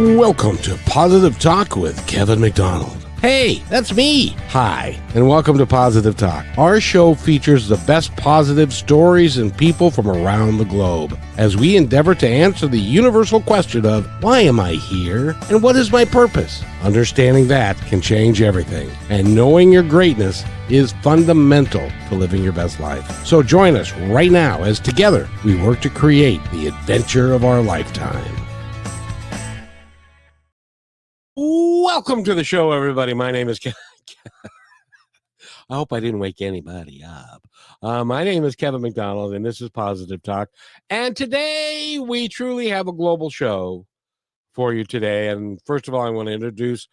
Welcome to Positive Talk with Kevin McDonald. Hey, that's me. Hi, and welcome to Positive Talk. Our show features the best positive stories and people from around the globe as we endeavor to answer the universal question of why am I here and what is my purpose? Understanding that can change everything, and knowing your greatness is fundamental to living your best life. So join us right now as together we work to create the adventure of our lifetime. Welcome to the show, everybody. My name is Kevin. I hope I didn't wake anybody up. My name is Kevin McDonald, and this is Positive Talk. And today we truly have a global show for you today. And first of all, I want to introduce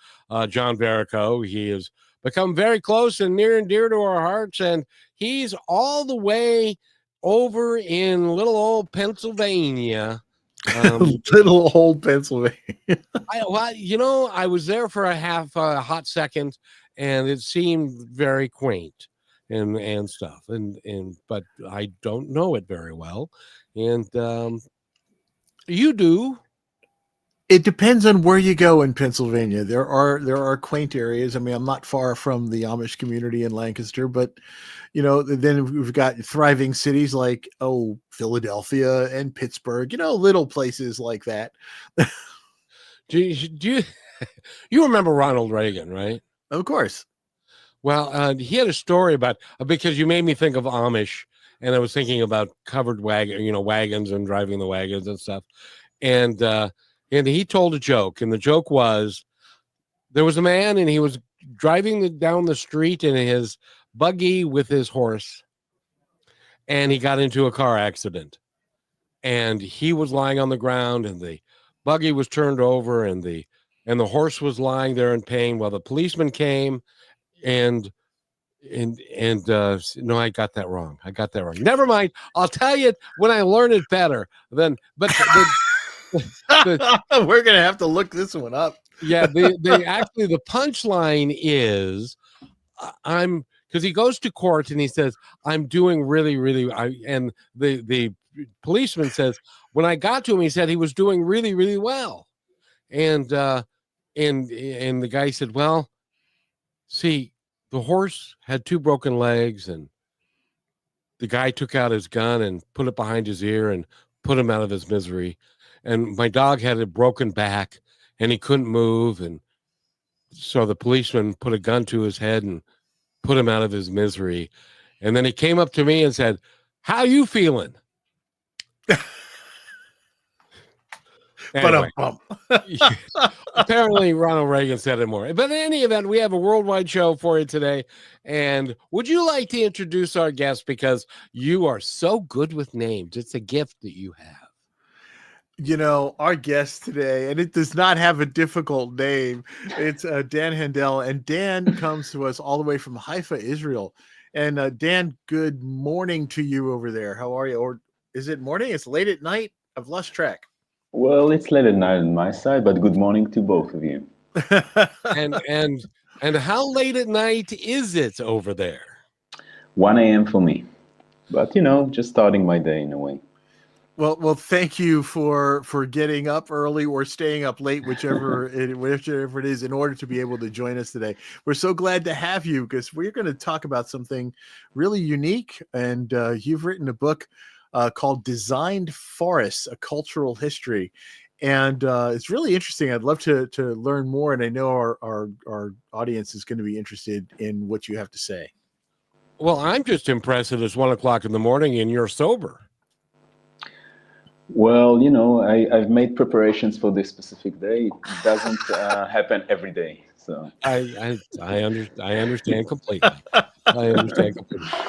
John Verico. He has become very close and near and dear to our hearts, and he's all the way over in little old Pennsylvania. Little old Pennsylvania. I was there for a hot second, and it seemed very quaint and stuff. But I don't know it very well. And you do. It depends on where you go in Pennsylvania. There are quaint areas. I mean, I'm not far from the Amish community in Lancaster, but then we've got thriving cities like Philadelphia and Pittsburgh. Little places like that. Do you you remember Ronald Reagan, right? Of course. Well, he had a story about because you made me think of Amish, and I was thinking about covered wagons and driving the wagons and stuff, and he told a joke, and the joke was there was a man, and he was driving down the street in his buggy with his horse, and he got into a car accident, and he was lying on the ground, and the buggy was turned over, and the horse was lying there in pain while the policeman came, and no, I got that wrong. Never mind. I'll tell you when I learn it better. We're gonna have to look this one up. Yeah, the punchline is because he goes to court and he says, I'm doing really, really, and the policeman says, when I got to him, he said he was doing really, really well. And the guy said, well, see, the horse had 2 broken legs, and the guy took out his gun and put it behind his ear and put him out of his misery. And my dog had a broken back and he couldn't move. And so the policeman put a gun to his head and put him out of his misery. And then he came up to me and said, how you feeling? Anyway, apparently Ronald Reagan said it more. But in any event, we have a worldwide show for you today. And would you like to introduce our guest, because you are so good with names? It's a gift that you have. Our guest today, and it does not have a difficult name. It's Dan Handel, and Dan comes to us all the way from Haifa, Israel. And Dan, good morning to you over there. How are you? Or is it morning? It's late at night? I've lost track. Well, it's late at night on my side, but good morning to both of you. and how late at night is it over there? 1 a.m. for me, but just starting my day in a way. Well, thank you for getting up early or staying up late, whichever it is, in order to be able to join us today. We're so glad to have you, because we're going to talk about something really unique. And you've written a book called Designed Forests, A Cultural History. And it's really interesting. I'd love to learn more. And I know our audience is going to be interested in what you have to say. Well, I'm just impressed that it's 1 o'clock in the morning and you're sober. Well, I've made preparations for this specific day. It doesn't happen every day. So I understand completely.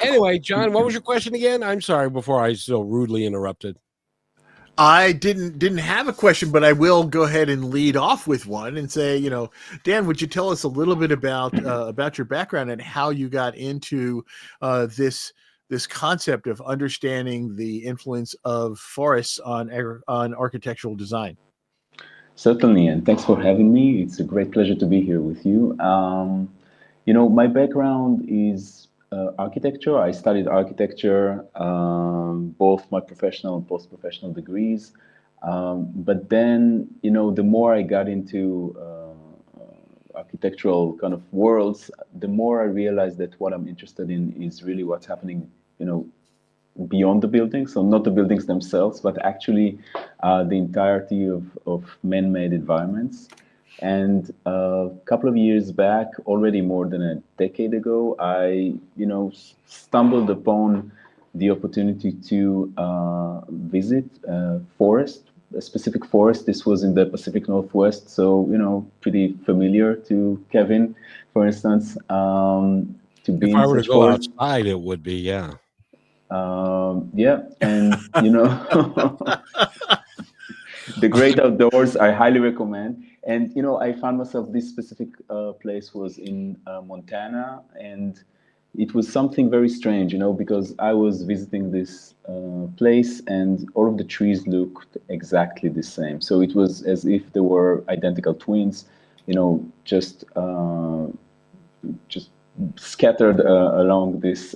Anyway, John, what was your question again? I'm sorry, before I so rudely interrupted. I didn't have a question, but I will go ahead and lead off with one and say, Dan, would you tell us a little bit about your background and how you got into this concept of understanding the influence of forests on architectural design? Certainly, and thanks for having me. It's a great pleasure to be here with you. My background is architecture. I studied architecture, both my professional and post-professional degrees. But then, the more I got into architectural kind of worlds, the more I realized that what I'm interested in is really what's happening, beyond the buildings. So not the buildings themselves, but actually the entirety of man-made environments. And a couple of years back, already more than a decade ago, I, stumbled upon the opportunity to visit a forest, a specific forest. This was in the Pacific Northwest, so, pretty familiar to Kevin, for instance, to be If in I were to such go forest. outside, it would be, yeah. Yeah, and the great outdoors, I highly recommend. And I found myself, this specific place was in Montana, and it was something very strange, because I was visiting this place, and all of the trees looked exactly the same. So it was as if they were identical twins, just scattered along this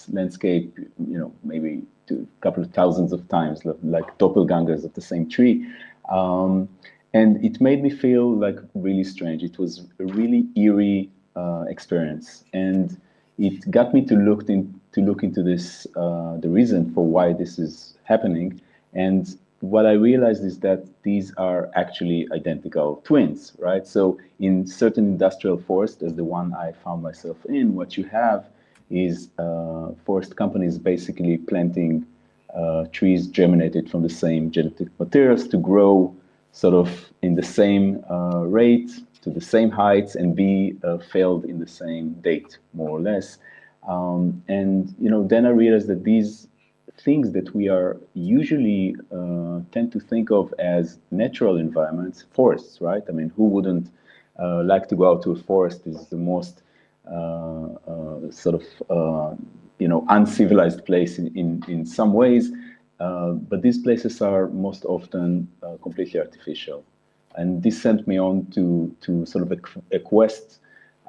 landscape, maybe to a couple of thousands of times, like doppelgangers of the same tree. And it made me feel like really strange. It was a really eerie experience, and it got me to look into this, the reason for why this is happening. And what I realized is that these are actually identical twins, right? So in certain industrial forests, as the one I found myself in, what you have is forest companies basically planting trees germinated from the same genetic materials to grow sort of in the same rate, to the same heights, and be felled in the same date, more or less. And then I realized that these things that we are usually tend to think of as natural environments, forests, right? I mean, who wouldn't like to go out to a forest? Is the most sort of uncivilized place in some ways. But these places are most often completely artificial. And this sent me on to sort of a quest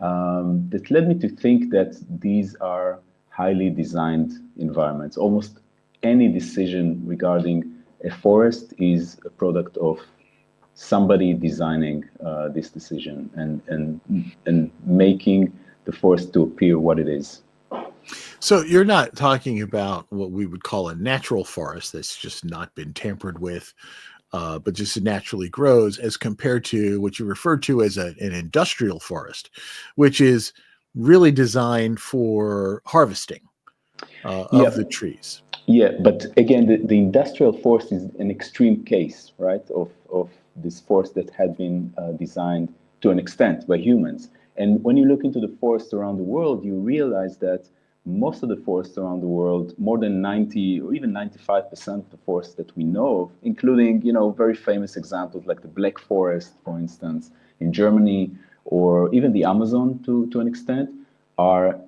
that led me to think that these are highly designed environments. Almost any decision regarding a forest is a product of somebody designing this decision and making the forest to appear what it is. So you're not talking about what we would call a natural forest that's just not been tampered with, but just naturally grows, as compared to what you refer to as an industrial forest, which is really designed for harvesting of the trees. Yeah, but again, the industrial forest is an extreme case, right, of this forest that had been designed to an extent by humans. And when you look into the forests around the world, you realize that most of the forests around the world, more than 90 or even 95% of the forests that we know of, including, very famous examples like the Black Forest, for instance, in Germany, or even the Amazon to an extent, are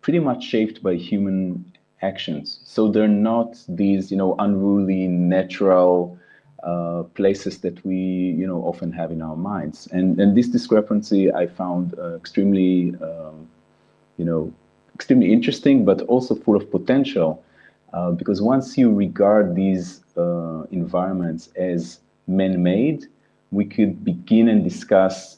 pretty much shaped by human actions. So they're not these, unruly natural places that we, often have in our minds. And this discrepancy I found extremely, extremely interesting, but also full of potential. Because once you regard these environments as man-made, we could begin and discuss,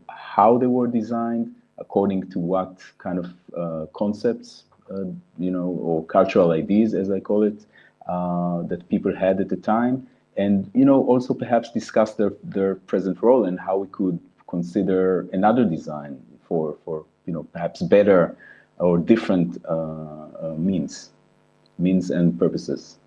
how they were designed, according to what kind of concepts, or cultural ideas, as I call it, that people had at the time, and also perhaps discuss their present role and how we could consider another design for perhaps better or different means and purposes.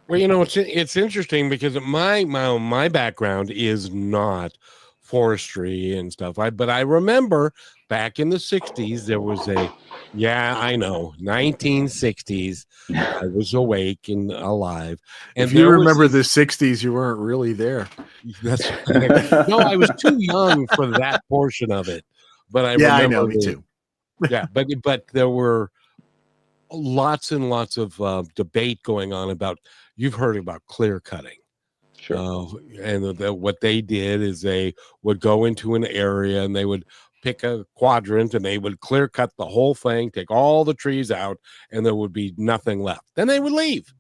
Well, it's interesting because my background is not forestry and stuff. But I remember back in the 60s there was I know, 1960s. I was awake and alive, and If you remember the 60s, you weren't really there. That's right. No, I was too young for that portion of it, but I remember. I know, me too. Yeah, but there were lots and lots of debate going on about. You've heard about clear cutting. Sure. And what they did is they would go into an area and they would pick a quadrant and they would clear cut the whole thing, take all the trees out, and there would be nothing left. Then they would leave.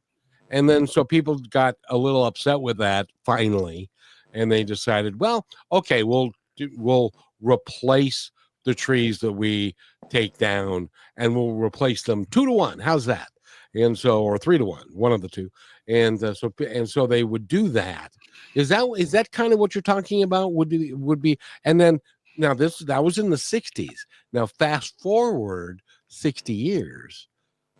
And then so people got a little upset with that finally, and they decided, well, okay, we'll replace the trees that we take down, and we'll replace them 2-to-1. How's that? And so, or 3-to-1, one of the two. And so they would do that. Is that kind of what you're talking about? Would be, and then now that was in the 60s. Now fast forward 60 years,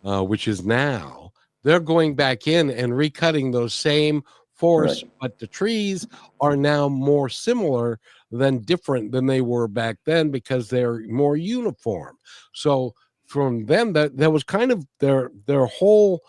which is now, they're going back in and recutting those same forests, Right. but the trees are now more similar than different than they were back then because they're more uniform. So from them, that was kind of their whole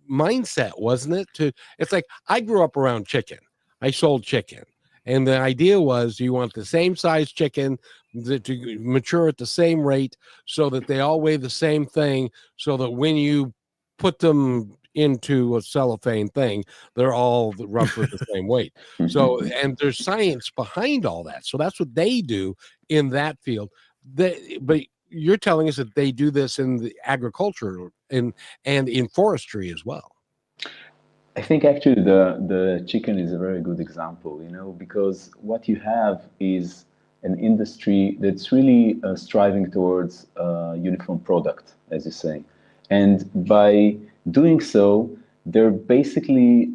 mindset, wasn't it? It's like, I grew up around chicken. I sold chicken. And the idea was, you want the same size chicken to mature at the same rate so that they all weigh the same thing, so that when you put them into a cellophane thing, they're all roughly the same weight. So, and there's science behind all that. So that's what they do in that field. But you're telling us that they do this in the agriculture and in forestry as well. I think actually the chicken is a very good example, because what you have is an industry that's really striving towards uniform product, as you say. And by doing so, they're basically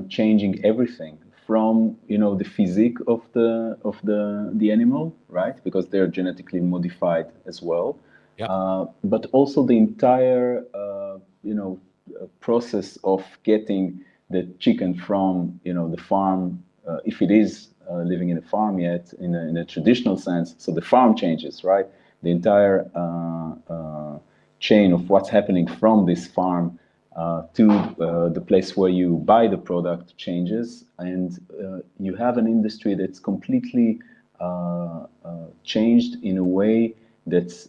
changing everything from the physique of the animal, right? Because they're genetically modified as well. Yep. But also the entire process of getting the chicken from the farm, if it is living in a farm yet in a traditional sense. So the farm changes, right? The entire chain of what's happening from this farm to the place where you buy the product changes, and you have an industry that's completely changed in a way that's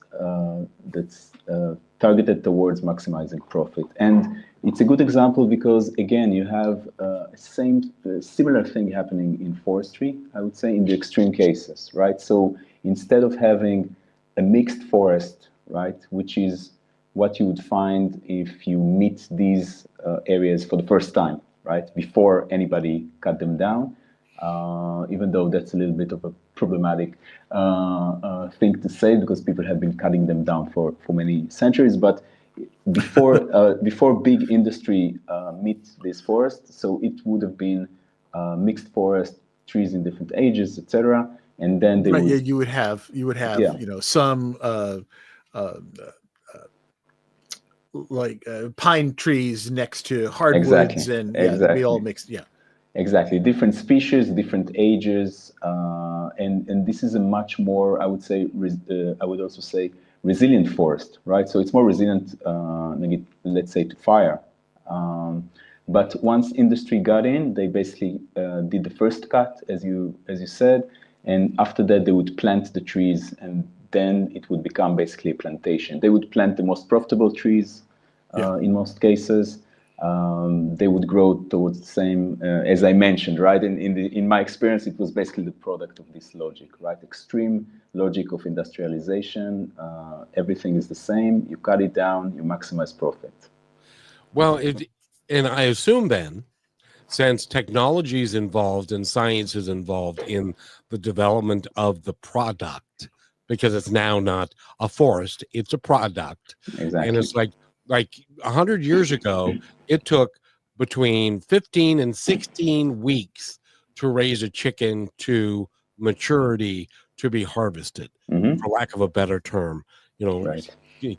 targeted towards maximizing profit. And it's a good example because, again, you have similar thing happening in forestry, I would say, in the extreme cases, right? So instead of having a mixed forest, right, which is what you would find if you meet these areas for the first time, right, before anybody cut them down, even though that's a little bit of a problematic thing to say because people have been cutting them down for many centuries. But before big industry meet this forest, so it would have been mixed forest, trees in different ages, etc. And then they would, you would have yeah. Some like pine trees next to hardwoods, Exactly. and they'd be all Exactly. mixed. Yeah. Exactly, different species, different ages, and this is a much more, I would say, I would also say, resilient forest, right? So it's more resilient, maybe, let's say, to fire. But once industry got in, they basically did the first cut, as you said, and after that they would plant the trees, and then it would become basically a plantation. They would plant the most profitable trees in most cases. They would grow towards the same, as I mentioned, right? In my experience, it was basically the product of this logic, right? Extreme logic of industrialization. Everything is the same. You cut it down, you maximize profit. Well, and I assume then, since technology is involved and science is involved in the development of the product, because it's now not a forest, it's a product. Exactly. And it's like 100 years ago, it took between 15 and 16 weeks to raise a chicken to maturity to be harvested, for lack of a better term, Right.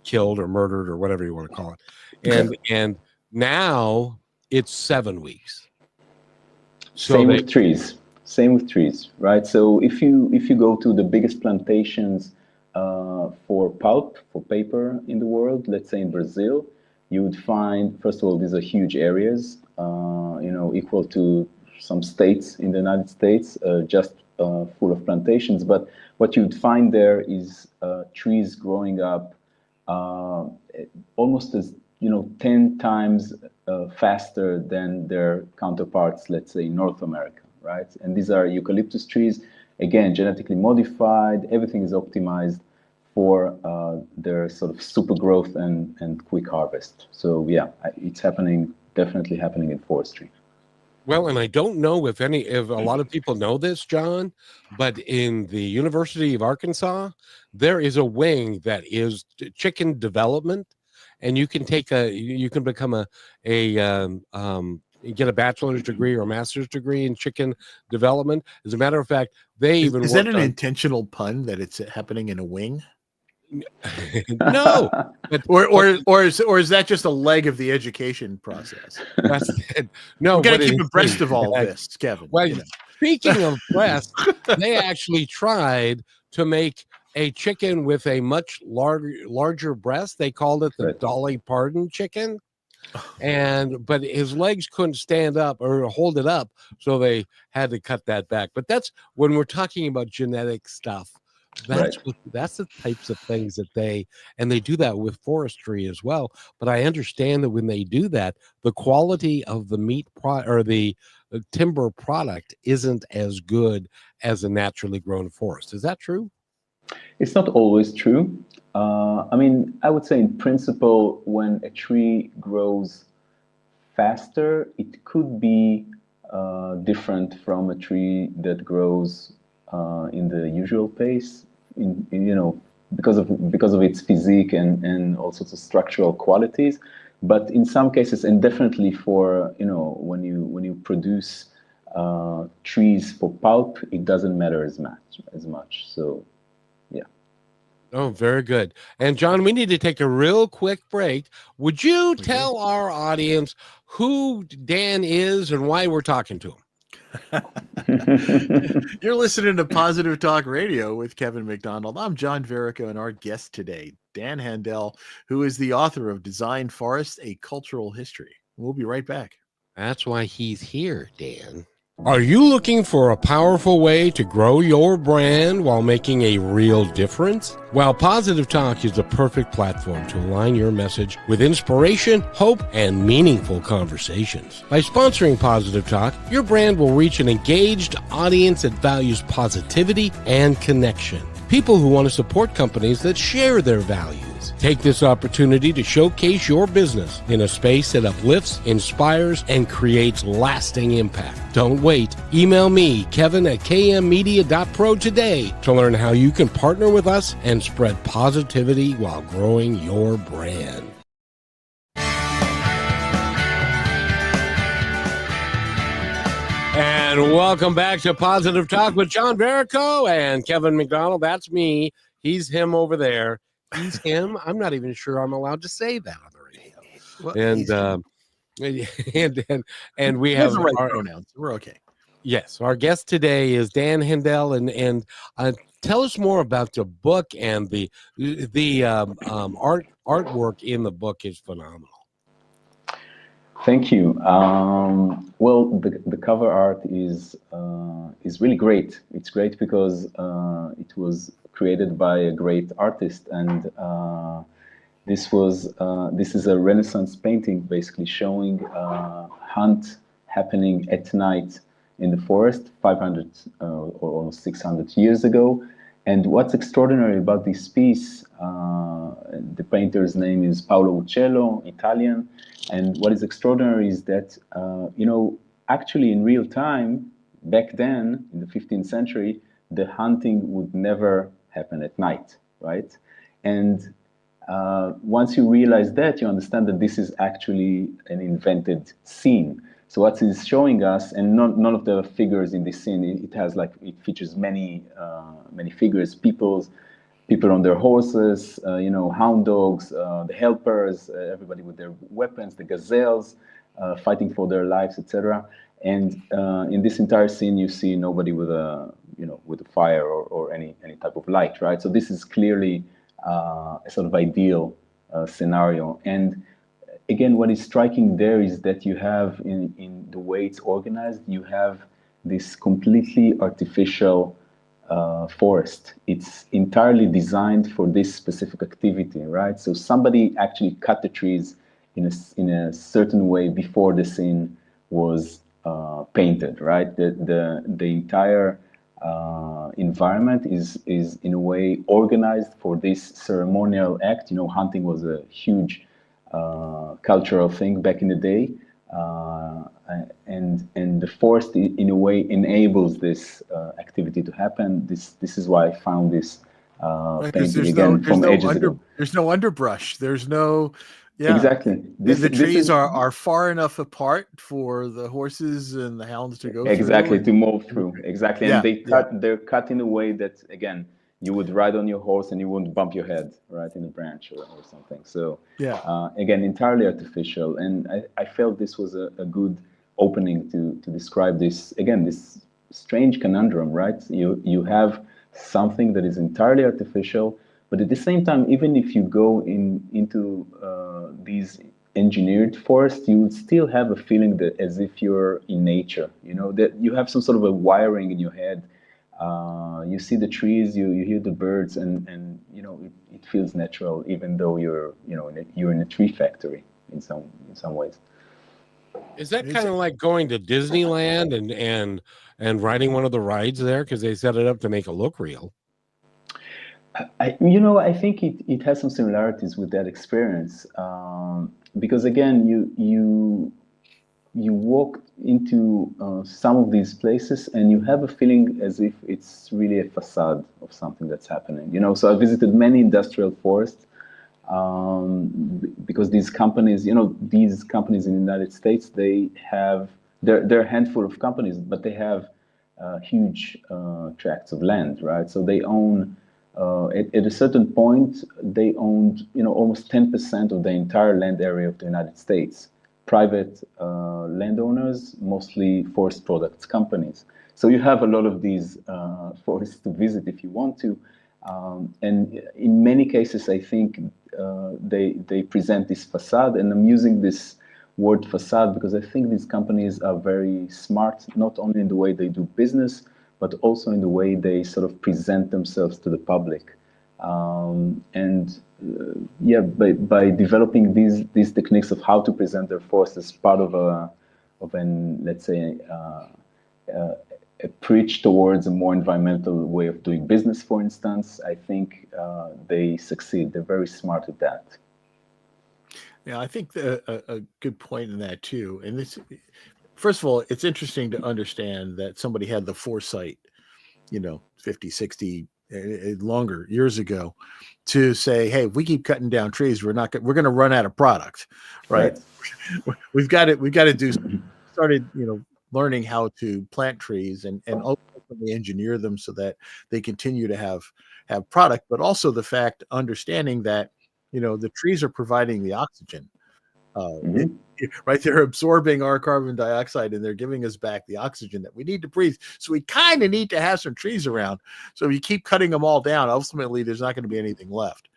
killed or murdered or whatever you want to call it. And now it's 7 weeks. So Same with trees. Same with trees, right? So if you go to the biggest plantations for pulp, for paper in the world, let's say in Brazil, you would find, first of all, these are huge areas, equal to some states in the United States, just full of plantations. But what you'd find there is trees growing up almost as 10 times faster than their counterparts, let's say in North America, right? And these are eucalyptus trees, again, genetically modified. Everything is optimized for their sort of super growth and quick harvest. So yeah, it's happening definitely happening in forestry. Well, and I don't know if a lot of people know this, John, but in the University of Arkansas, there is a wing that is chicken development, and you can become you get a bachelor's degree or a master's degree in chicken development. As a matter of fact, they even Is that worked an on intentional pun that it's happening in a wing? no, but or is that just a leg of the education process? that's it. No, We got to what it keep abreast is, of all this, Kevin. well, you know. speaking of breast, they actually tried to make a chicken with a much larger breast. They called it the Right. Dolly Parton chicken. But his legs couldn't stand up or hold it up, so they had to cut that back. But that's when we're talking about genetic stuff. That's Right. that's the types of things that they do that with forestry as well. But I understand that when they do that, the quality of the meat or the timber product isn't as good as a naturally grown forest. Is that true? It's not always true. I mean, I would say in principle, when a tree grows faster, it could be different from a tree that grows in the usual pace. Because of its physique and all sorts of structural qualities. But in some cases, and definitely for when you produce trees for pulp, it doesn't matter as much. So yeah. Oh, very good. And John, we need to take a real quick break. Would you tell our audience who Dan is and why we're talking to him? You're listening to Positive Talk Radio with Kevin McDonald. I'm John Verico, and our guest today, Dan Handel, who is the author of Design Forests, A Cultural History. We'll be right back. That's why he's here, Dan. Are you looking for a powerful way to grow your brand while making a real difference? Well, Positive Talk is the perfect platform to align your message with inspiration, hope, and meaningful conversations. By sponsoring Positive Talk, your brand will reach an engaged audience that values positivity and connection. People who want to support companies that share their values. Take this opportunity to showcase your business in a space that uplifts, inspires, and creates lasting impact. Don't wait. Email me, kevin@kmmedia.pro today to learn how you can partner with us and spread positivity while growing your brand. And welcome back to Positive Talk with John Verico and Kevin McDonald. That's me. He's him over there. He's him. I'm not even sure I'm allowed to say that on the radio. Well, and we have the right pronouns. We're okay. Yes, our guest today is Dan Handel, and tell us more about the book and the artwork in the book is phenomenal. Thank you. Well, the cover art is really great. It's great because it was created by a great artist, and this is a Renaissance painting, basically showing hunt happening at night in the forest 500 or almost 600 years ago. And what's extraordinary about this piece, the painter's name is Paolo Uccello, Italian. And what is extraordinary is that, actually in real time, back then, in the 15th century, the hunting would never happen at night, right? And once you realize that, you understand that this is actually an invented scene. So what it's showing us, and none of the figures in this scene, it features many figures, people on their horses, hound dogs, the helpers, everybody with their weapons, the gazelles, fighting for their lives, etc. And in this entire scene, you see nobody with a fire or any type of light, right? So this is clearly a sort of ideal scenario. And again, what is striking there is that you have in the way it's organized, you have this completely artificial forest. It's entirely designed for this specific activity, right? So somebody actually cut the trees in a certain way before the scene was painted, right? The entire environment is in a way organized for this ceremonial act. Hunting was a huge cultural thing back in the day. and the forest in a way enables this activity to happen. This is why I found this Because painting again from ages ago. there's no underbrush. There's no, yeah. Exactly. The This trees is are far enough apart for the horses and the hounds to go exactly through. to move through. Exactly, and Yeah, yeah. they're cut in a way that again you would ride on your horse and you wouldn't bump your head right in a branch or something. So Yeah. again, entirely artificial, and I felt this was a good opening to describe this again, this strange conundrum, right? You have something that is entirely artificial, but at the same time, even if you go into these engineered forests, you would still have a feeling that as if you're in nature. You know that you have some sort of a wiring in your head. You see the trees, you hear the birds, and you know it feels natural, even though you're in a tree factory in some ways. Is that kind of like going to Disneyland and riding one of the rides there because they set it up to make it look real? I think it has some similarities with that experience, because again, you walk into some of these places and you have a feeling as if it's really a facade of something that's happening. So I visited many industrial forests, because these companies in the United States, they're a handful of companies, but they have huge tracts of land, right? So they own, at a certain point, they owned, almost 10% of the entire land area of the United States. Private landowners, mostly forest products companies. So you have a lot of these forests to visit if you want to. And in many cases, I think they present this facade, and I'm using this word facade because I think these companies are very smart, not only in the way they do business, but also in the way they sort of present themselves to the public. By developing these techniques of how to present their force as part of an, let's say, a preach towards a more environmental way of doing business, for instance, I think they succeed. They're very smart at that. Yeah, I think a good point in that too. And this, first of all, it's interesting to understand that somebody had the foresight, 50, 60, longer years ago, to say, hey, if we keep cutting down trees, we're going to run out of product, right? We've got to do. Started, learning how to plant trees and ultimately engineer them so that they continue to have product, but also the fact, understanding that the trees are providing the oxygen. Right, they're absorbing our carbon dioxide and they're giving us back the oxygen that we need to breathe. So we kind of need to have some trees around. So if you keep cutting them all down, ultimately there's not going to be anything left.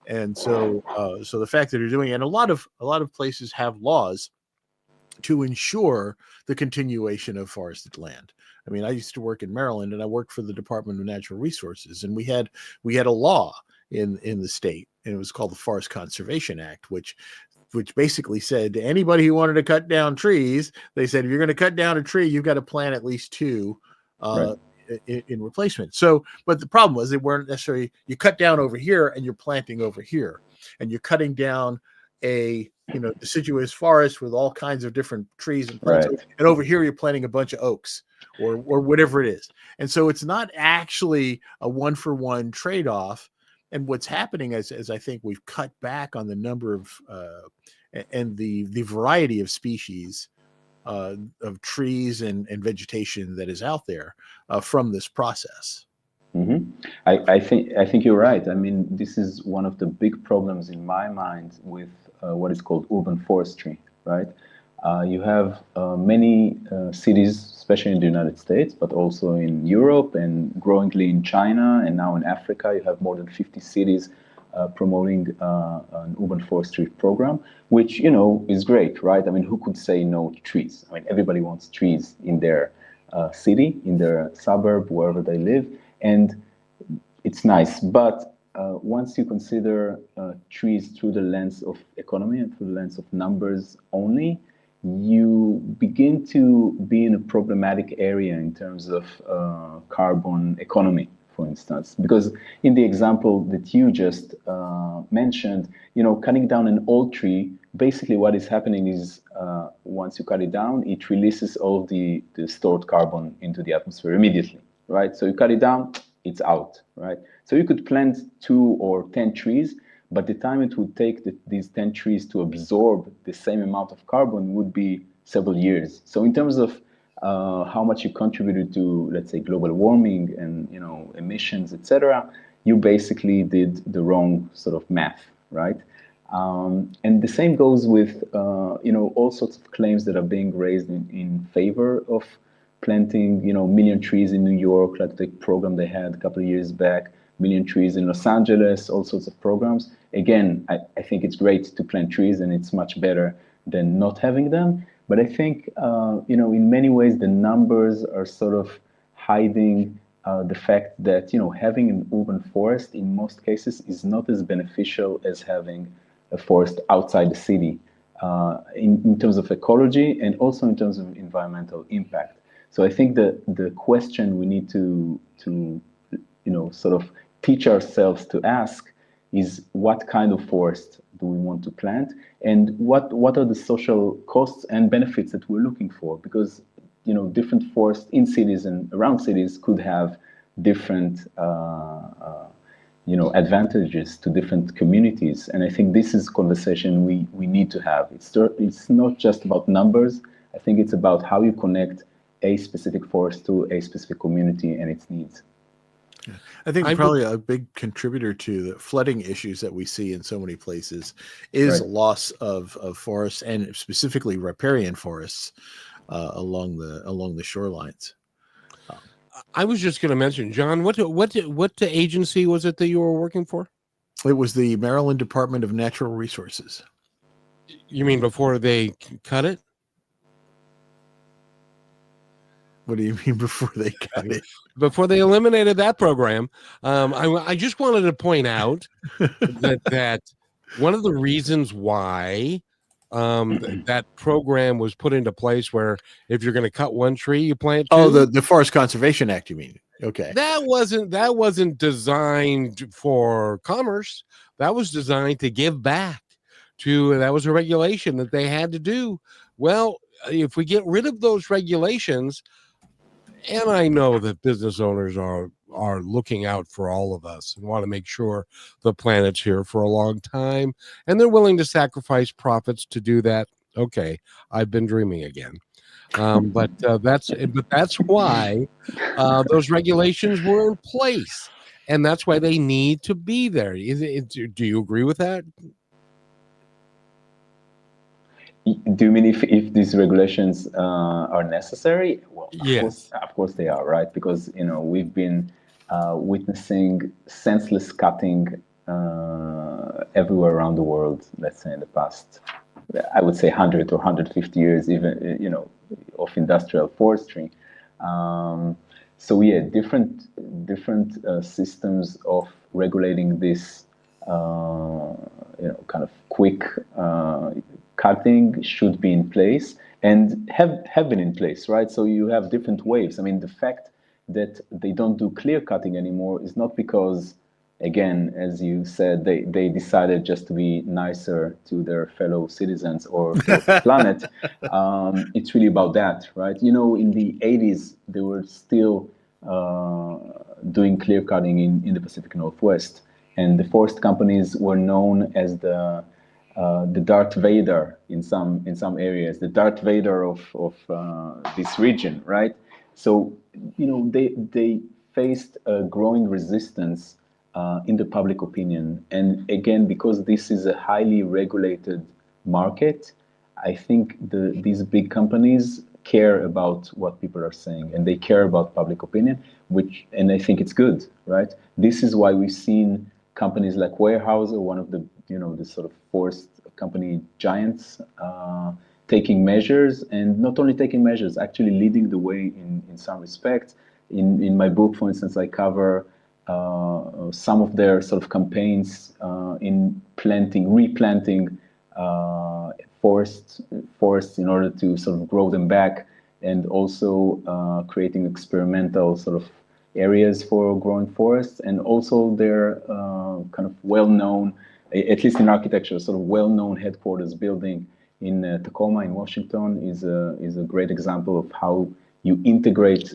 And so the fact that they're doing it, and a lot of places have laws to ensure the continuation of forested land. I mean, I used to work in Maryland, and I worked for the Department of Natural Resources, and we had a law in the state, and it was called the Forest Conservation Act, which basically said to anybody who wanted to cut down trees, they said, if you're going to cut down a tree, you've got to plant at least two in replacement. So, but the problem was they weren't necessarily, you cut down over here and you're planting over here, and you're cutting down a deciduous forest with all kinds of different trees and plants, and over here you're planting a bunch of oaks or whatever it is. And so it's not actually a one-for-one trade-off. And what's happening is I think we've cut back on the number of and the variety of species of trees and vegetation that is out there from this process. Mm-hmm. I think you're right. I mean, this is one of the big problems in my mind with what is called urban forestry, right? You have many cities, especially in the United States, but also in Europe and growingly in China, and now in Africa. You have more than 50 cities promoting an urban forestry program, which is great, right? I mean, who could say no to trees? I mean, everybody wants trees in their city, in their suburb, wherever they live, and it's nice. But once you consider trees through the lens of economy and through the lens of numbers only, you begin to be in a problematic area in terms of carbon economy, for instance. Because in the example that you just mentioned, cutting down an old tree, basically what is happening is once you cut it down, it releases all the stored carbon into the atmosphere immediately, right? So you cut it down, it's out, right? So you could plant 2 or 10 trees, but the time it would take these 10 trees to absorb the same amount of carbon would be several years. So in terms of how much you contributed to, let's say, global warming and emissions, etc., you basically did the wrong sort of math, right? And the same goes with all sorts of claims that are being raised in favor of planting million trees in New York, like the program they had a couple of years back, million trees in Los Angeles, all sorts of programs. Again, I think it's great to plant trees, and it's much better than not having them. But I think in many ways the numbers are sort of hiding the fact that having an urban forest in most cases is not as beneficial as having a forest outside the city in terms of ecology and also in terms of environmental impact. So I think that the question we need to sort of teach ourselves to ask is, what kind of forest do we want to plant, and what are the social costs and benefits that we're looking for? Because different forests in cities and around cities could have different advantages to different communities. And I think this is a conversation we need to have. It's not just about numbers. I think it's about how you connect a specific forest to a specific community and its needs. I think probably a big contributor to the flooding issues that we see in so many places is loss of forests, and specifically riparian forests along the shorelines. I was just going to mention, John, what agency was it that you were working for? It was the Maryland Department of Natural Resources. You mean before they cut it? What do you mean before they cut it? Before they eliminated that program. I just wanted to point out that one of the reasons why that program was put into place, where if you're going to cut one tree, you plant two. Oh, the Forest Conservation Act, you mean? Okay. That wasn't designed for commerce. That was designed to give back that was a regulation that they had to do. Well, if we get rid of those regulations, and I know that business owners are looking out for all of us and want to make sure the planet's here for a long time, and they're willing to sacrifice profits to do that. Okay, I've been dreaming again. But that's why those regulations were in place, and that's why they need to be there. Do you agree with that? Do you mean if these regulations are necessary? Well, yes, of course they are, right? Because we've been witnessing senseless cutting everywhere around the world. Let's say in the past, I would say 100 or 150 years, even of industrial forestry. So yeah, different systems of regulating this kind of quick cutting should be in place and have been in place, right? So you have different waves. I mean, the fact that they don't do clear cutting anymore is not because, again, as you said, they decided just to be nicer to their fellow citizens or to the planet. It's really about that, right? In the 80s, they were still doing clear cutting in the Pacific Northwest, and the forest companies were known as the Darth Vader in some areas, the Darth Vader of this region, right? So they faced a growing resistance in the public opinion, and again, because this is a highly regulated market, I think these big companies care about what people are saying, and they care about public opinion, and I think it's good, right? This is why we've seen companies like Weyerhaeuser, one of the the sort of forest company giants, taking measures, and not only taking measures, actually leading the way in some respects. In my book, for instance, I cover some of their sort of campaigns in replanting forests in order to sort of grow them back, and also creating experimental sort of areas for growing forests, and also their kind of well-known, at least in architecture, sort of well-known headquarters building in Tacoma in Washington is a great example of how you integrate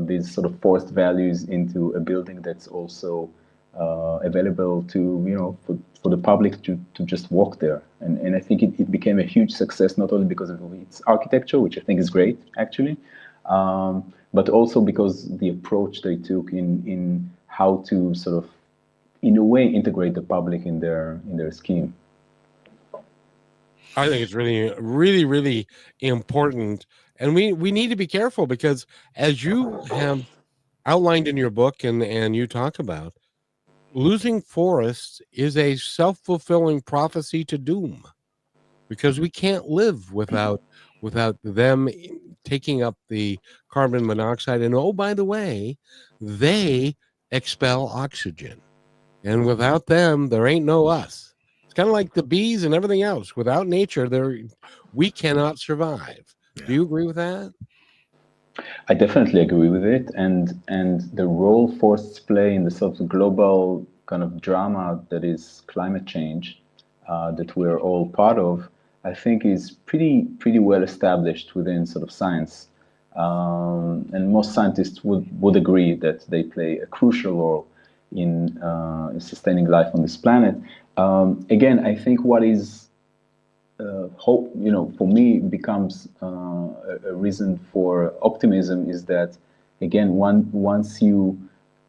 these sort of forest values into a building that's also available to, for the public to just walk there. And I think it became a huge success, not only because of its architecture, which I think is great, actually, but also because the approach they took in how to sort of, in a way, integrate the public in their scheme. I think it's really, really, really important. And we need to be careful because, as you have outlined in your book and you talk about, losing forests is a self-fulfilling prophecy to doom, because we can't live without them taking up the carbon monoxide. And oh, by the way, they expel oxygen, and without them there ain't no us. It's kind of like the bees and everything else. Without nature, we cannot survive. Yeah. Do you agree with that? I definitely agree with it, and the role forests play in the sort of global kind of drama that is climate change, that we're all part of, I think is pretty well established within sort of science, and most scientists would agree that they play a crucial role in sustaining life on this planet. Again, I think what is hope, for me, becomes a reason for optimism is that, again, once you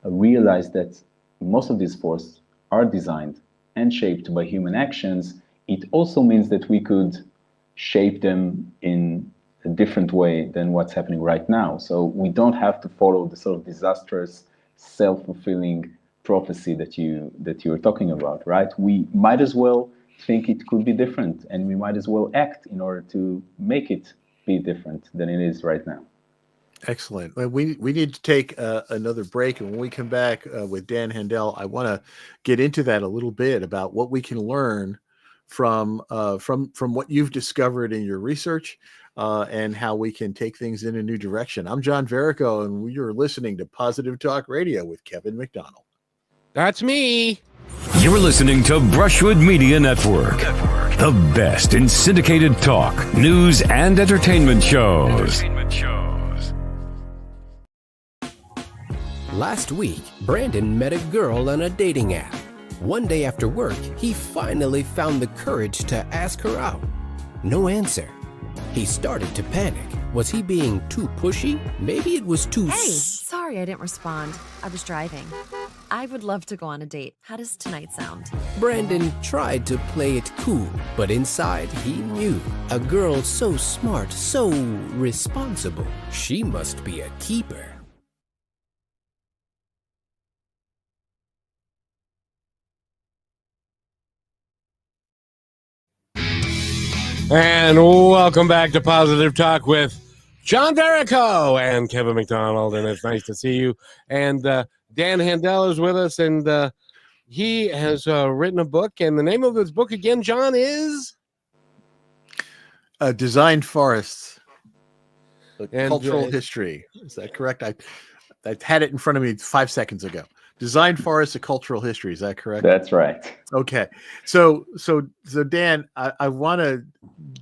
realize that most of these forests are designed and shaped by human actions, it also means that we could shape them in a different way than what's happening right now. So we don't have to follow the sort of disastrous, self-fulfilling prophecy that you were talking about, right? We might as well think it could be different, and we might as well act in order to make it be different than it is right now. Excellent. Well, we need to take another break, and when we come back with Dan Handel, I want to get into that a little bit about what we can learn from what you've discovered in your research, and how we can take things in a new direction. I'm John Verico, and you're listening to Positive Talk Radio with Kevin McDonald. That's me. You're listening to Brushwood Media Network, the best in syndicated talk, news, and entertainment shows. Last week, Brandon met a girl on a dating app. One day after work, he finally found the courage to ask her out. No answer. He started to panic. Was he being too pushy? Maybe it was too... Hey, sorry I didn't respond. I was driving. I would love to go on a date. How does tonight sound? Brandon tried to play it cool, but inside he knew. A girl so smart, so responsible. She must be a keeper. And welcome back to Positive Talk with John Verico and Kevin McDonald, and it's nice to see you. And Dan Handel is with us, and he has written a book, and the name of his book again, John, is Designed Forests, and, Cultural History. Is that correct? I had it in front of me 5 seconds ago. Designed Forests, a Cultural History. Is that correct? That's right. Okay. So Dan, I want to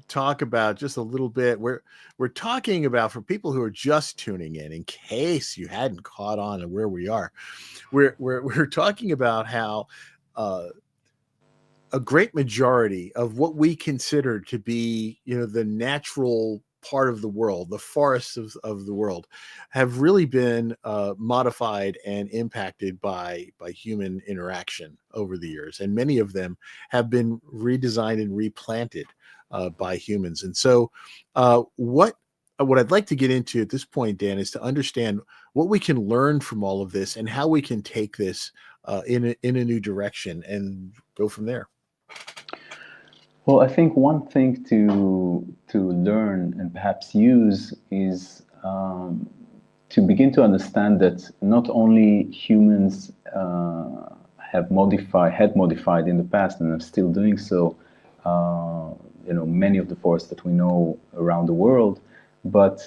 talk about just a little bit. We're talking about, for people who are just tuning in case you hadn't caught on to where we are, we're talking about how a great majority of what we consider to be, the natural part of the world, the forests of the world, have really been modified and impacted by human interaction over the years, and many of them have been redesigned and replanted by humans. And so what I'd like to get into at this point, Dan, is to understand what we can learn from all of this and how we can take this in a new direction and go from there. Well, I think one thing to learn and perhaps use is to begin to understand that not only humans had modified in the past and are still doing so, many of the forests that we know around the world, but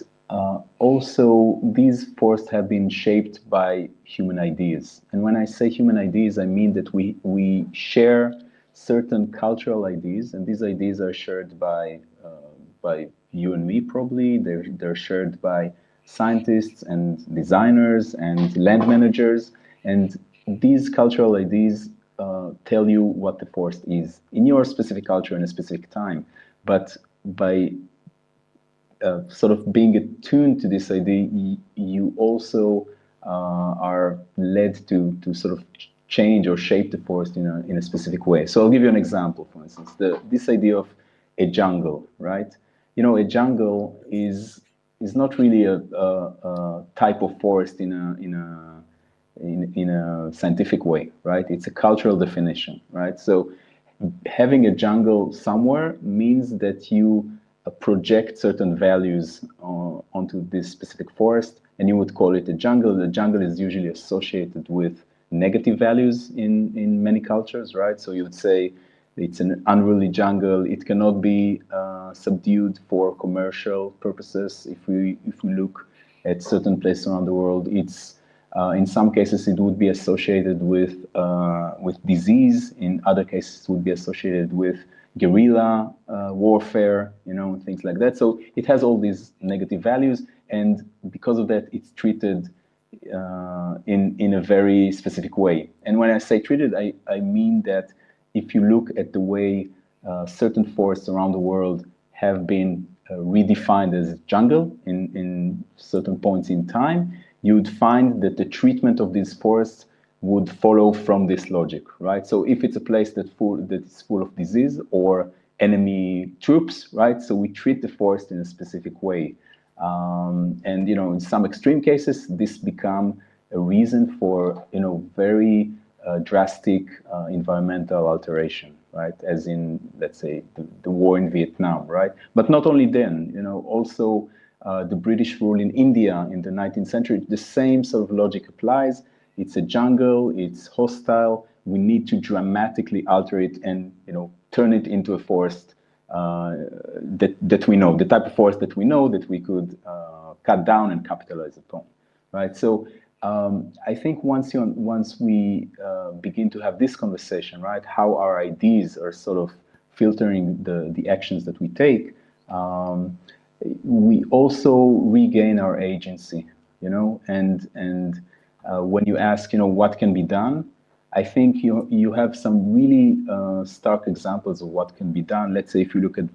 also these forests have been shaped by human ideas. And when I say human ideas, I mean that we share certain cultural ideas, and these ideas are shared by you and me probably. They're shared by scientists and designers and land managers, and these cultural ideas tell you what the forest is in your specific culture in a specific time. But by sort of being attuned to this idea, you also are led to sort of change or shape the forest in a specific way. So I'll give you an example. For instance, this idea of a jungle, right? You know, a jungle is not really a type of forest in a scientific way, right? It's a cultural definition, right? So having a jungle somewhere means that you project certain values onto this specific forest, and you would call it a jungle. The jungle is usually associated with negative values in many cultures, right? So you would say it's an unruly jungle. It cannot be subdued for commercial purposes. If we look at certain places around the world, it's in some cases it would be associated with disease. In other cases, it would be associated with guerrilla warfare, and things like that. So it has all these negative values, and because of that, it's treated in a very specific way. And when I say treated, I mean that if you look at the way certain forests around the world have been redefined as jungle in certain points in time, you would find that the treatment of these forests would follow from this logic, right? So if it's a place that is full of disease or enemy troops, right? So we treat the forest in a specific way. And, in some extreme cases, this become a reason for, very drastic environmental alteration, right? As in, let's say, the war in Vietnam, right? But not only then, also the British rule in India in the 19th century, the same sort of logic applies. It's a jungle, it's hostile. We need to dramatically alter it and, turn it into a forest that we know, the type of forest that we know that we could cut down and capitalize upon, right? So I think once we begin to have this conversation, right, how our ideas are sort of filtering the actions that we take, we also regain our agency, and when you ask, what can be done, I think you have some really stark examples of what can be done. Let's say if you look at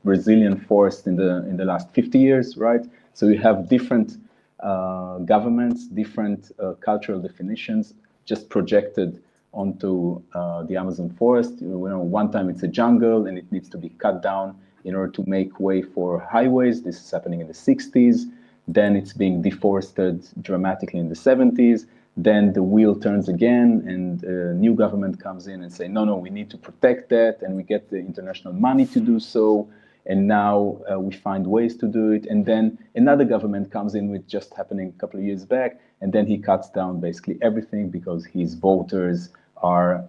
Brazilian forests in the last 50 years, right? So you have different governments, different cultural definitions just projected onto the Amazon forest. One time it's a jungle and it needs to be cut down in order to make way for highways. This is happening in the 60s. Then it's being deforested dramatically in the 70s. Then the wheel turns again and a new government comes in and say, no, we need to protect that. And we get the international money to do so. And now we find ways to do it. And then another government comes in, which just happening a couple of years back. And then he cuts down basically everything because his voters are,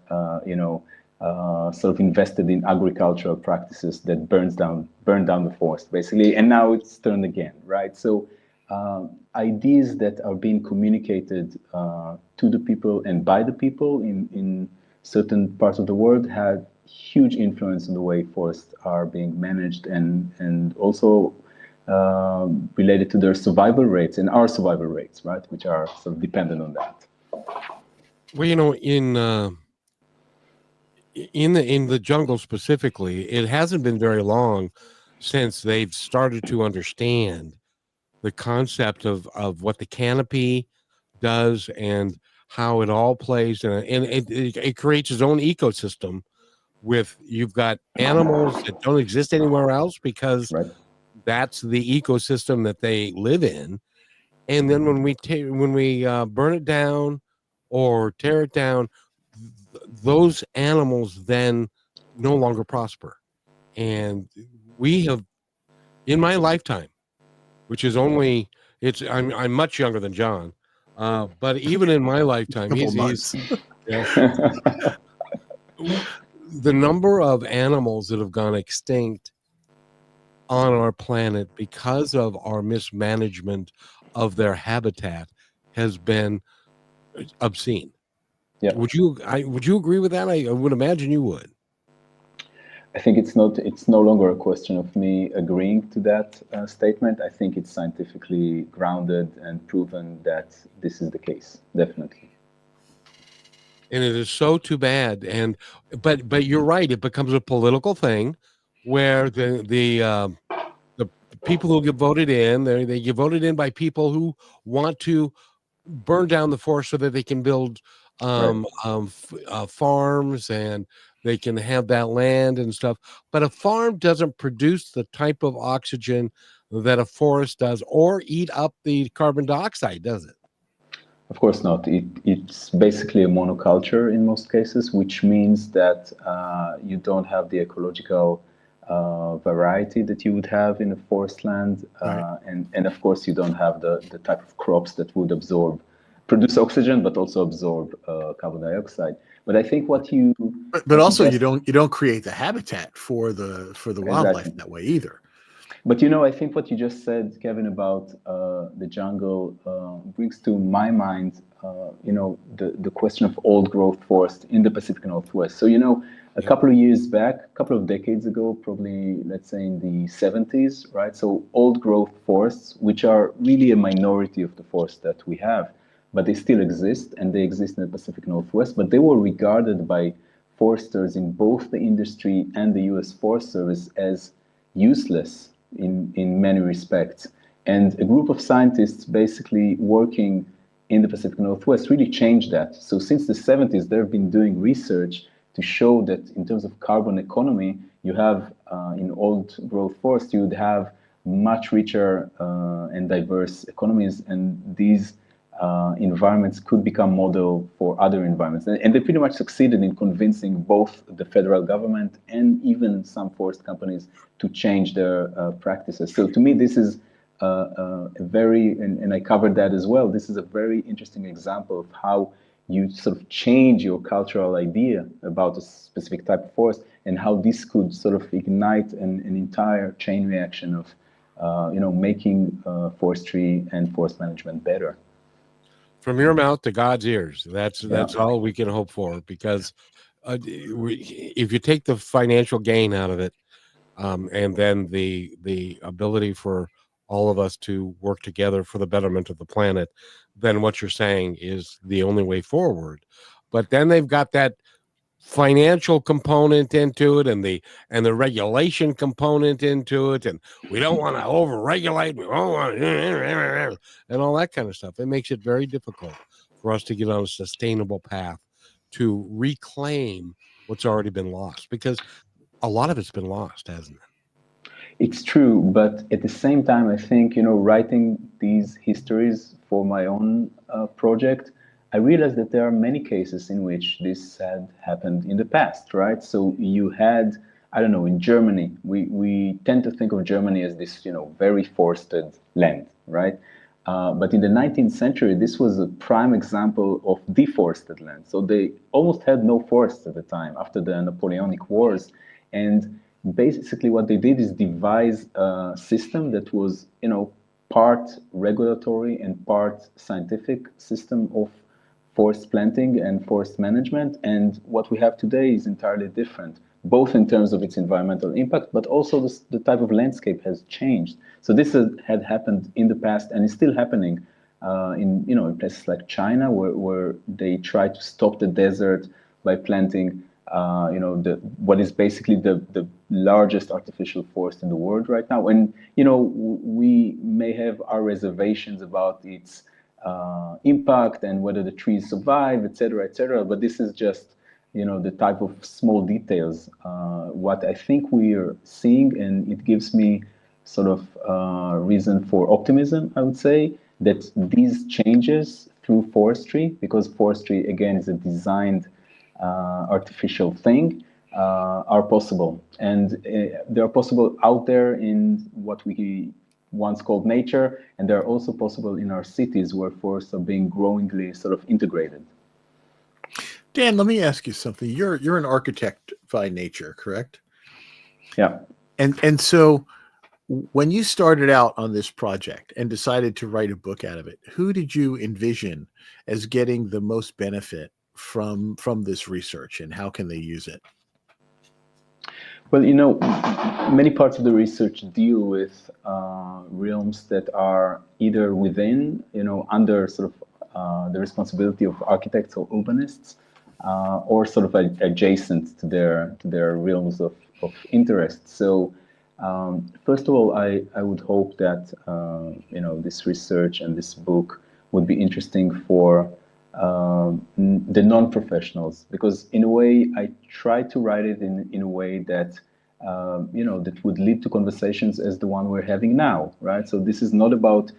sort of invested in agricultural practices that burn down the forest, basically. And now it's turned again, right? So ideas that are being communicated to the people and by the people in certain parts of the world had huge influence on the way forests are being managed and also related to their survival rates and our survival rates, right, which are sort of dependent on that. Well, in the jungle specifically, it hasn't been very long since they've started to understand the concept of what the canopy does and how it all plays, and it creates its own ecosystem. You've got animals that don't exist anywhere else because that's the ecosystem that they live in. And then when we burn it down or tear it down, those animals then no longer prosper. And we have, in my lifetime, which is only I'm much younger than John, but even in my lifetime, the number of animals that have gone extinct on our planet because of our mismanagement of their habitat has been obscene. Yeah. Would you agree with that? I would imagine you would. I think it's no longer a question of me agreeing to that statement. I think it's scientifically grounded and proven that this is the case, definitely. And it is so too bad. And but you're right, it becomes a political thing where the people who get voted in, they get voted in by people who want to burn down the forest so that they can build farms, and they can have that land and stuff. But a farm doesn't produce the type of oxygen that a forest does, or eat up the carbon dioxide, does it? Of course not. It's basically a monoculture in most cases, which means that you don't have the ecological variety that you would have in a forest land. And of course, you don't have the type of crops that would produce oxygen, but also absorb carbon dioxide. But I think what you... But also you don't create the habitat for the wildlife Exactly. that way either. But I think what you just said, Kevin, about the jungle brings to my mind, the question of old growth forest in the Pacific Northwest. So, a couple of years back, a couple of decades ago, probably, let's say in the 70s, right? So old growth forests, which are really a minority of the forests that we have, but they still exist, and they exist in the Pacific Northwest, but they were regarded by foresters in both the industry and the US Forest Service as useless in many respects. And a group of scientists basically working in the Pacific Northwest really changed that. So since the 70s, they've been doing research to show that in terms of carbon economy, you have in old growth forests, you would have much richer and diverse economies, and these environments could become model for other environments. And they pretty much succeeded in convincing both the federal government and even some forest companies to change their practices. So to me, this is a very, and I covered that as well, this is a very interesting example of how you sort of change your cultural idea about a specific type of forest, and how this could sort of ignite an entire chain reaction of making forestry and forest management better. From your mouth to God's ears. That's all we can hope for, because if you take the financial gain out of it, and then the ability for all of us to work together for the betterment of the planet, then what you're saying is the only way forward. But then they've got that financial component into it, and the regulation component into it, and we don't want to over-regulate, we don't want to, and all that kind of stuff. It makes it very difficult for us to get on a sustainable path to reclaim what's already been lost, because a lot of it's been lost, hasn't it? It's true, but at the same time, I think, writing these histories for my own project, I realized that there are many cases in which this had happened in the past, right? So you had, I don't know, in Germany, we tend to think of Germany as this, very forested land, right? But in the 19th century, this was a prime example of deforested land. So they almost had no forests at the time after the Napoleonic Wars. And basically what they did is devise a system that was, part regulatory and part scientific system of forest planting and forest management. And what we have today is entirely different, both in terms of its environmental impact, but also the type of landscape has changed. So this had happened in the past and is still happening in places like China, where they try to stop the desert by planting what is basically the largest artificial forest in the world right now. And we may have our reservations about its impact and whether the trees survive, et cetera, but this is just the type of small details. What I think we are seeing, and it gives me sort of reason for optimism, I would say, that these changes through forestry, because forestry again is a designed artificial thing, are possible, and they are possible out there in what we once called nature, and they're also possible in our cities where forests are being growingly sort of integrated. Dan, let me ask you something. You're an architect by nature, correct? Yeah. And so when you started out on this project and decided to write a book out of it, who did you envision as getting the most benefit from this research, and how can they use it? Well, many parts of the research deal with realms that are either within, under sort of the responsibility of architects or urbanists, or sort of adjacent to their realms of interest. So, first of all, I would hope that this research and this book would be interesting for the non-professionals, because in a way I try to write it in a way that that would lead to conversations as the one we're having now, right? So this is not about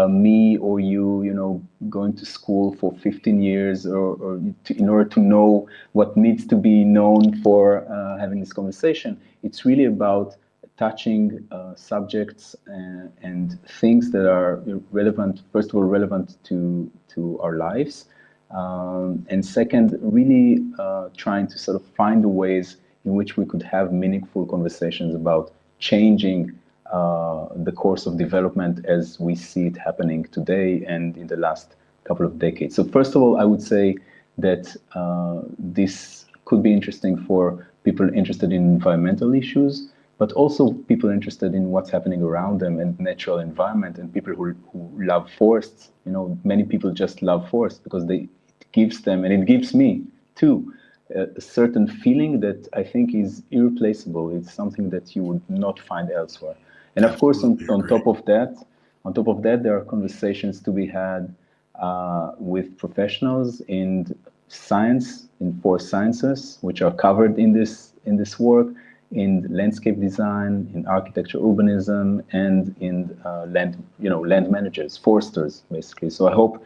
me or you, going to school for 15 years in order to know what needs to be known for having this conversation. It's really about touching subjects and things that are relevant, first of all, relevant to our lives. And second, really trying to sort of find the ways in which we could have meaningful conversations about changing the course of development as we see it happening today and in the last couple of decades. So first of all, I would say that this could be interesting for people interested in environmental issues, but also people interested in what's happening around them and natural environment, and people who love forests. Many people just love forests because it gives them, and it gives me too, a certain feeling that I think is irreplaceable. It's something that you would not find elsewhere. And of course, on top of that, there are conversations to be had with professionals in science, in forest sciences, which are covered in this work, in landscape design, in architecture, urbanism, and in land managers, foresters, basically. So I hope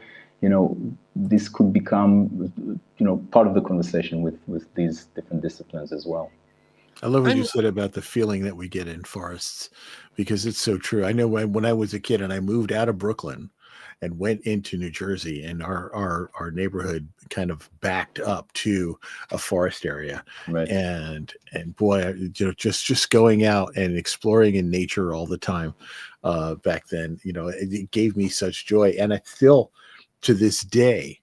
this could become part of the conversation with these different disciplines as well. I love what you said about the feeling that we get in forests, because it's so true. I know when I was a kid and I moved out of Brooklyn and went into New Jersey, and our neighborhood kind of backed up to a forest area. Right. And boy, just going out and exploring in nature all the time back then, it gave me such joy. And I still, to this day,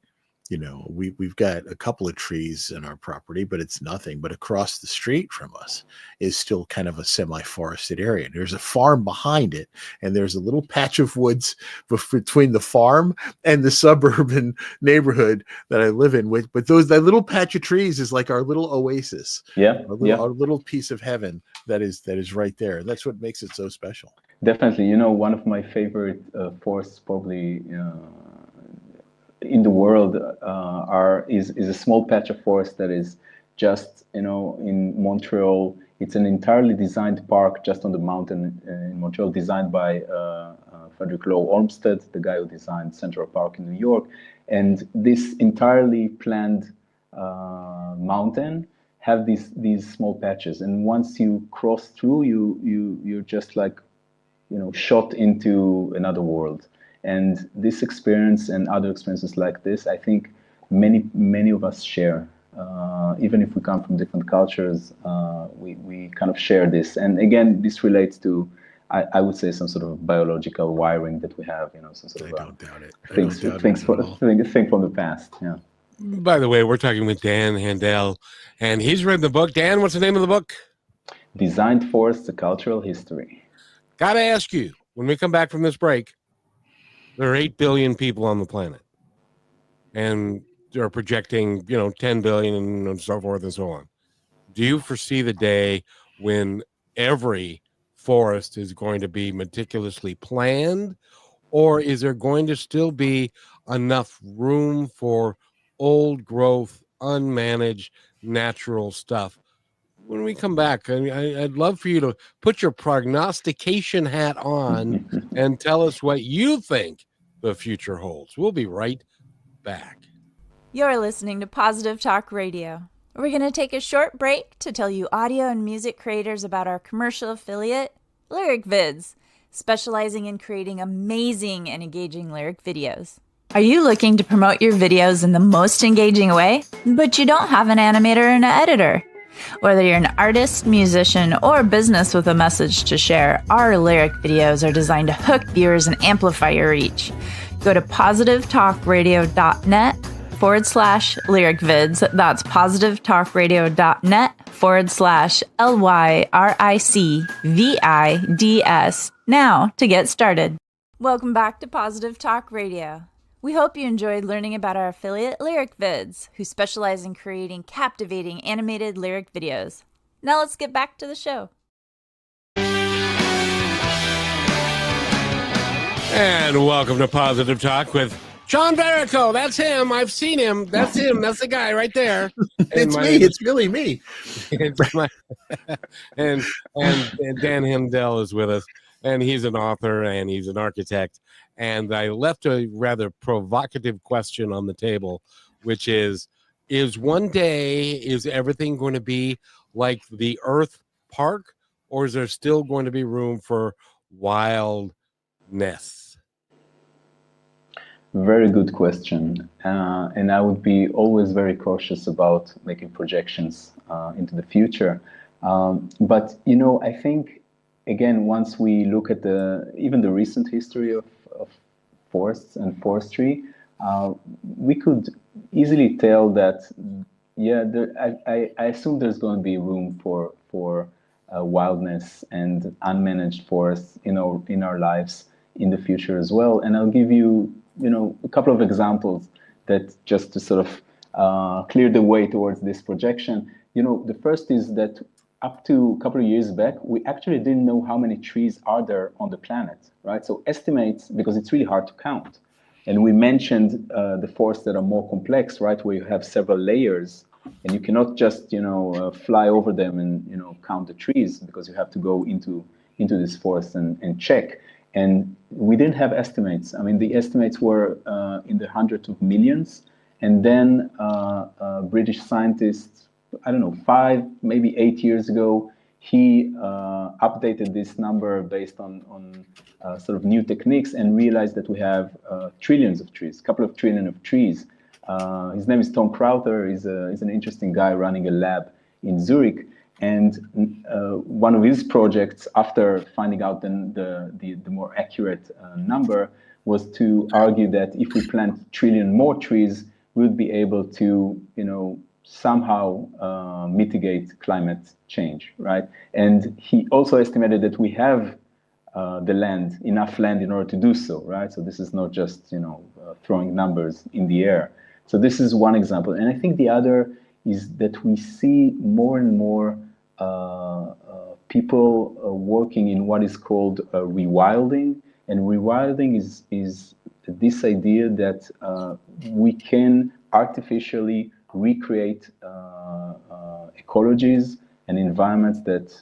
we've got a couple of trees in our property, but it's nothing. But across the street from us is still kind of a semi-forested area. There's a farm behind it, and there's a little patch of woods between the farm and the suburban neighborhood that I live in. But that little patch of trees is like our little oasis. Yeah, our little piece of heaven that is right there. And that's what makes it so special. Definitely. One of my favorite forests, probably in the world, is a small patch of forest that is just in Montreal. It's an entirely designed park just on the mountain in Montreal, designed by Frederick Law Olmsted, the guy who designed Central Park in New York. And this entirely planned mountain have these small patches, and once you cross through, you're just like shot into another world. And this experience and other experiences like this, I think many of us share. Even if we come from different cultures, we kind of share this. And again, this relates to, I would say, some sort of biological wiring that we have. Some sort of I don't doubt it. things from the past. Yeah. By the way, we're talking with Dan Handel, and he's written the book. Dan, what's the name of the book? Designed Forests: A Cultural History. Got to ask you, when we come back from this break, there are 8 billion people on the planet, and they're projecting, 10 billion and so forth and so on. Do you foresee the day when every forest is going to be meticulously planned, or is there going to still be enough room for old growth, unmanaged, natural stuff? When we come back, I'd love for you to put your prognostication hat on and tell us what you think the future holds. We'll be right back. You're listening to Positive Talk Radio. We're going to take a short break to tell you audio and music creators about our commercial affiliate, Lyric Vids, specializing in creating amazing and engaging lyric videos. Are you looking to promote your videos in the most engaging way, but you don't have an animator and an editor? Whether you're an artist, musician, or business with a message to share, our lyric videos are designed to hook viewers and amplify your reach. Go to positivetalkradio.net positivetalkradio.net/lyricvids. That's positivetalkradio.net/lyricvids now to get started. Welcome back to Positive Talk Radio. We hope you enjoyed learning about our affiliate Lyric Vids, who specialize in creating captivating animated lyric videos. Now let's get back to the show. And welcome to Positive Talk with John Verico. That's him. I've seen him. That's him. That's the guy right there. It's me. It's really me. and Dan Handel is with us, and he's an author and he's an architect. And I left a rather provocative question on the table, which is one day, is everything going to be like the Earth Park, or is there still going to be room for wildness? Very good question. And I would be always very cautious about making projections into the future. But, I think, again, once we look at even the recent history of forests and forestry, we could easily tell that, I assume there's going to be room for wildness and unmanaged forests in our lives in the future as well. And I'll give you, a couple of examples that just to sort of clear the way towards this projection. The first is that up to a couple of years back, we actually didn't know how many trees are there on the planet, right? So estimates, because it's really hard to count. And we mentioned the forests that are more complex, right? Where you have several layers and you cannot just, fly over them and, count the trees, because you have to go into this forest and check. And we didn't have estimates. I mean, the estimates were in the hundreds of millions. And then British scientists, 5, maybe 8 years ago, he updated this number based on sort of new techniques and realized that we have trillions of trees, a couple of trillion of trees. His name is Tom Curator. He's an interesting guy running a lab in Zurich. And one of his projects, after finding out the more accurate number, was to argue that if we plant a trillion more trees, we would be able to, somehow mitigate climate change, right? And he also estimated that we have enough land in order to do so, right? So this is not just, throwing numbers in the air. So this is one example. And I think the other is that we see more and more people working in what is called rewilding. And rewilding is this idea that we can artificially recreate ecologies and environments that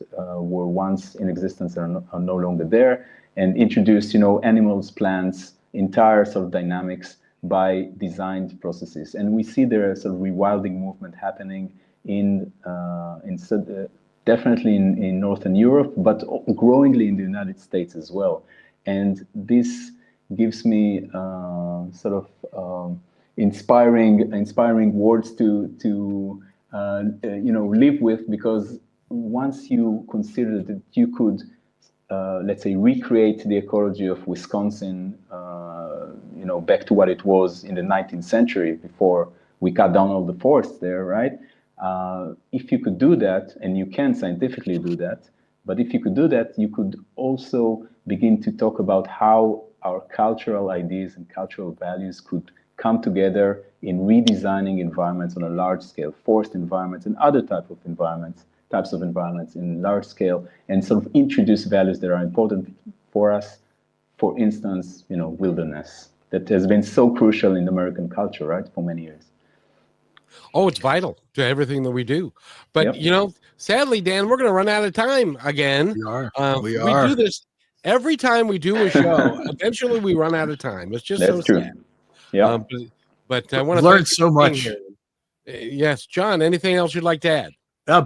were once in existence and are no longer there, and introduce, animals, plants, entire sort of dynamics by designed processes. And we see there a sort of rewilding movement happening definitely in Northern Europe, but growingly in the United States as well. And this gives me sort of inspiring words to live with, because once you consider that you could, let's say, recreate the ecology of Wisconsin, back to what it was in the 19th century before we cut down all the forests there, right? If you could do that, and you can scientifically do that, but if you could do that, you could also begin to talk about how our cultural ideas and cultural values could come together in redesigning environments on a large scale, forest environments and other types of environments in large scale, and sort of introduce values that are important for us. For instance, wilderness, that has been so crucial in American culture, right, for many years. Oh, it's vital to everything that we do. But, Yep. Sadly, Dan, we're going to run out of time again. We are. We do this every time we do a show. Eventually, we run out of time. It's just That's true. sad. Yeah. But I want to learn so much. Yes, John, anything else you'd like to add?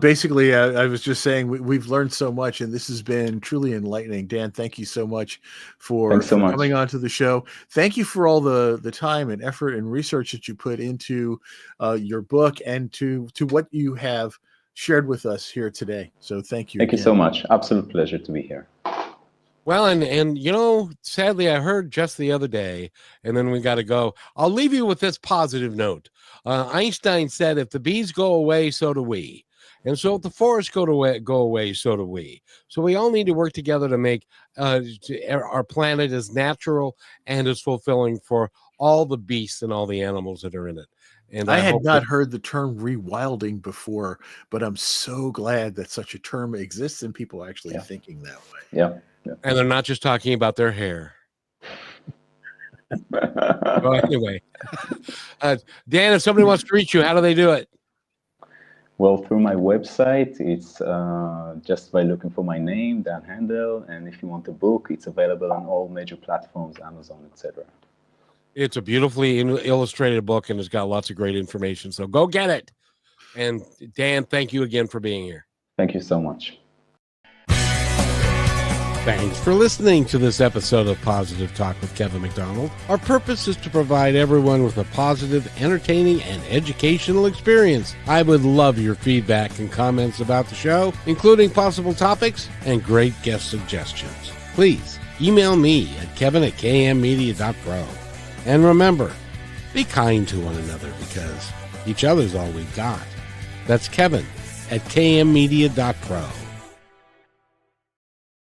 Basically, I was just saying we've learned so much, and this has been truly enlightening. Dan, thank you so much for coming on to the show. Thank you for all the time and effort and research that you put into your book and to what you have shared with us here today. So thank you. Thank you so much. Absolute pleasure to be here. Well, and sadly, I heard just the other day, and then we got to go. I'll leave you with this positive note. Einstein said, "If the bees go away, so do we." And so if the forests go away, so do we. So we all need to work together to make our planet as natural and as fulfilling for all the beasts and all the animals that are in it. And I had not heard the term rewilding before, but I'm so glad that such a term exists and people are actually thinking that way. Yeah. And they're not just talking about their hair. Well, anyway, Dan, if somebody wants to reach you, how do they do it? Well, through my website, it's just by looking for my name, Dan Handel. And if you want a book, it's available on all major platforms, Amazon, etc. It's a beautifully illustrated book, and it's got lots of great information. So go get it. And Dan, thank you again for being here. Thank you so much. Thanks for listening to this episode of Positive Talk with Kevin McDonald. Our purpose is to provide everyone with a positive, entertaining, and educational experience. I would love your feedback and comments about the show, including possible topics and great guest suggestions. Please email me at kevin@kmmedia.pro. And remember, be kind to one another because each other's all we've got. That's Kevin at kmmedia.pro.